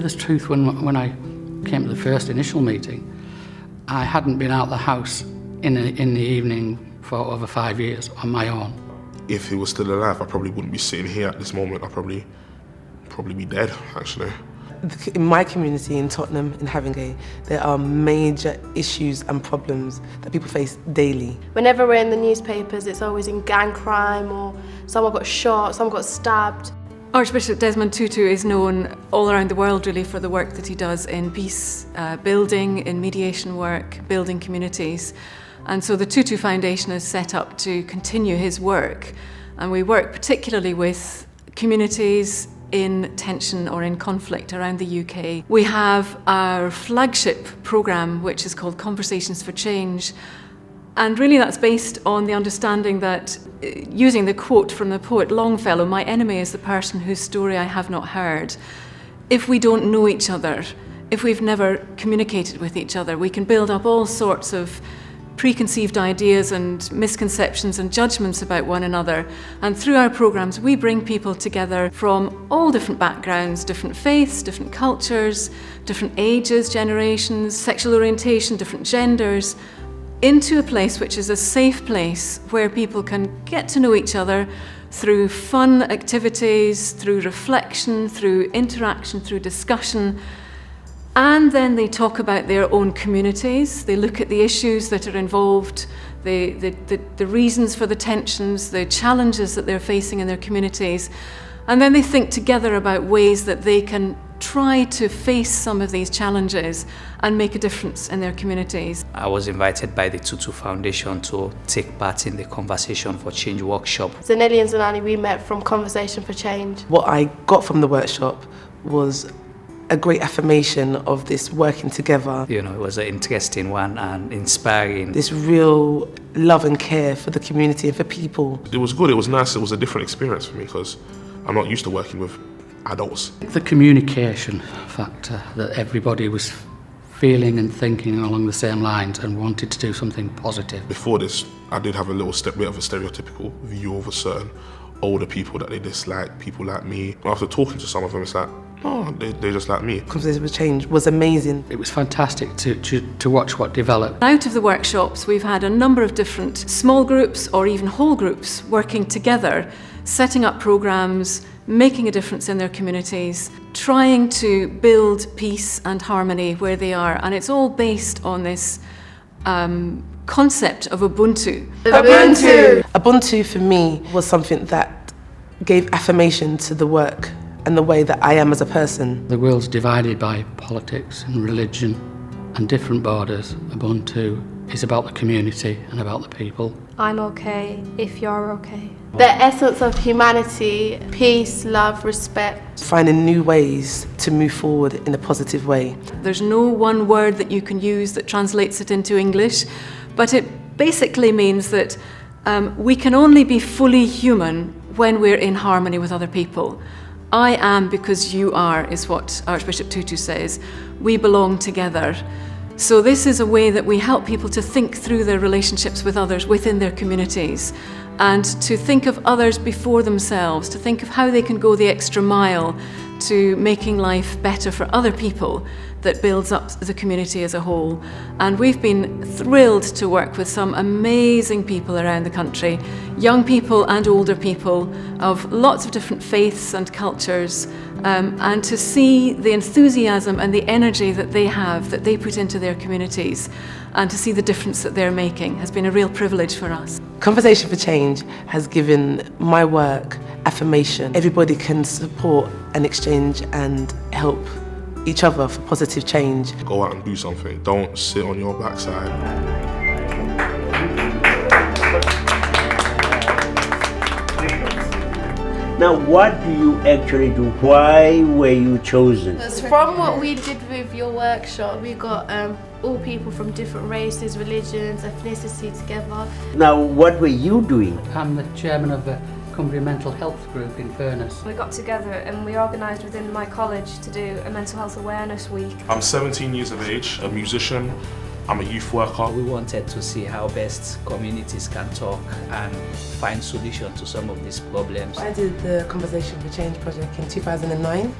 this truth, when I came to the first initial meeting, I hadn't been out of the house in the evening for over 5 years on my own. If he was still alive, I probably wouldn't be sitting here at this moment. I'd probably be dead, actually. In my community in Tottenham, in Haringey, there are major issues and problems that people face daily. Whenever we're in the newspapers, it's always in gang crime or someone got shot, someone got stabbed. Archbishop Desmond Tutu is known all around the world really for the work that he does in peace building, in mediation work, building communities. And so the Tutu Foundation is set up to continue his work. And we work particularly with communities in tension or in conflict around the UK. We have our flagship programme, which is called Conversations for Change. And really that's based on the understanding that, using the quote from the poet Longfellow, "My enemy is the person whose story I have not heard." If we don't know each other, if we've never communicated with each other, we can build up all sorts of preconceived ideas and misconceptions and judgments about one another. And through our programmes, we bring people together from all different backgrounds, different faiths, different cultures, different ages, generations, sexual orientation, different genders, into a place which is a safe place where people can get to know each other through fun activities, through reflection, through interaction, through discussion. And then they talk about their own communities. They look at the issues that are involved, the reasons for the tensions, the challenges that they're facing in their communities. And then they think together about ways that they can try to face some of these challenges and make a difference in their communities. I was invited by the Tutu Foundation to take part in the Conversation for Change workshop. Zanelli and Zanani, we met from Conversation for Change. What I got from the workshop was a great affirmation of this working together. You know, it was an interesting one and inspiring. This real love and care for the community and for people. It was good, it was nice, it was a different experience for me because I'm not used to working with adults. The communication factor, that everybody was feeling and thinking along the same lines and wanted to do something positive. Before this, I did have a little bit of a stereotypical view of a certain older people that they dislike, people like me. After talking to some of them, it's like, oh, they're just like me. Conversation for Change was amazing. It was fantastic to watch what developed. Out of the workshops, we've had a number of different small groups or even whole groups working together, setting up programmes, making a difference in their communities, trying to build peace and harmony where they are. And it's all based on this concept of Ubuntu. Ubuntu! Ubuntu for me was something that gave affirmation to the work and the way that I am as a person. The world's divided by politics and religion and different borders. Ubuntu is about the community and about the people. I'm okay if you're okay. The essence of humanity, peace, love, respect. Finding new ways to move forward in a positive way. There's no one word that you can use that translates it into English, but it basically means that we can only be fully human when we're in harmony with other people. I am because you are, is what Archbishop Tutu says. We belong together. So this is a way that we help people to think through their relationships with others within their communities and to think of others before themselves, to think of how they can go the extra mile to making life better for other people that builds up the community as a whole. And we've been thrilled to work with some amazing people around the country, young people and older people of lots of different faiths and cultures, and to see the enthusiasm and the energy that they have, that they put into their communities, and to see the difference that they're making has been a real privilege for us. Conversation for Change has given my work affirmation. Everybody can support and exchange and help each other for positive change. Go out and do something. Don't sit on your backside. Now, what do you actually do? Why were you chosen? From what we did with your workshop, we got all people from different races, religions, ethnicity together. Now, what were you doing? I'm the chairman of the Cumbria Mental Health Group in Furness. We got together and we organised within my college to do a mental health awareness week. I'm 17 years of age, a musician, I'm a youth worker. We wanted to see how best communities can talk and find solutions to some of these problems. I did the Conversation for Change project in 2009,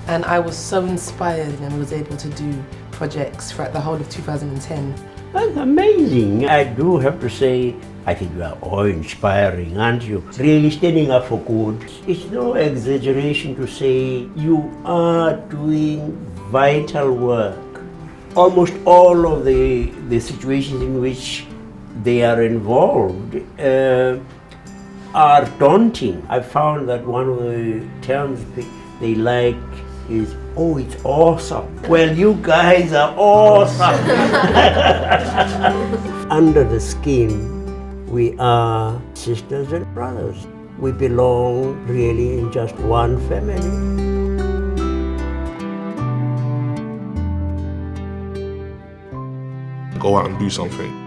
And I was so inspired and was able to do projects throughout the whole of 2010. That's amazing. I do have to say, I think you are all inspiring, aren't you? Really standing up for good. It's no exaggeration to say you are doing vital work. Almost all of the situations in which they are involved are daunting. I found that one of the terms they like is, oh, it's awesome. Well, you guys are awesome. Under the skin, we are sisters and brothers. We belong really in just one family. Go out and do something.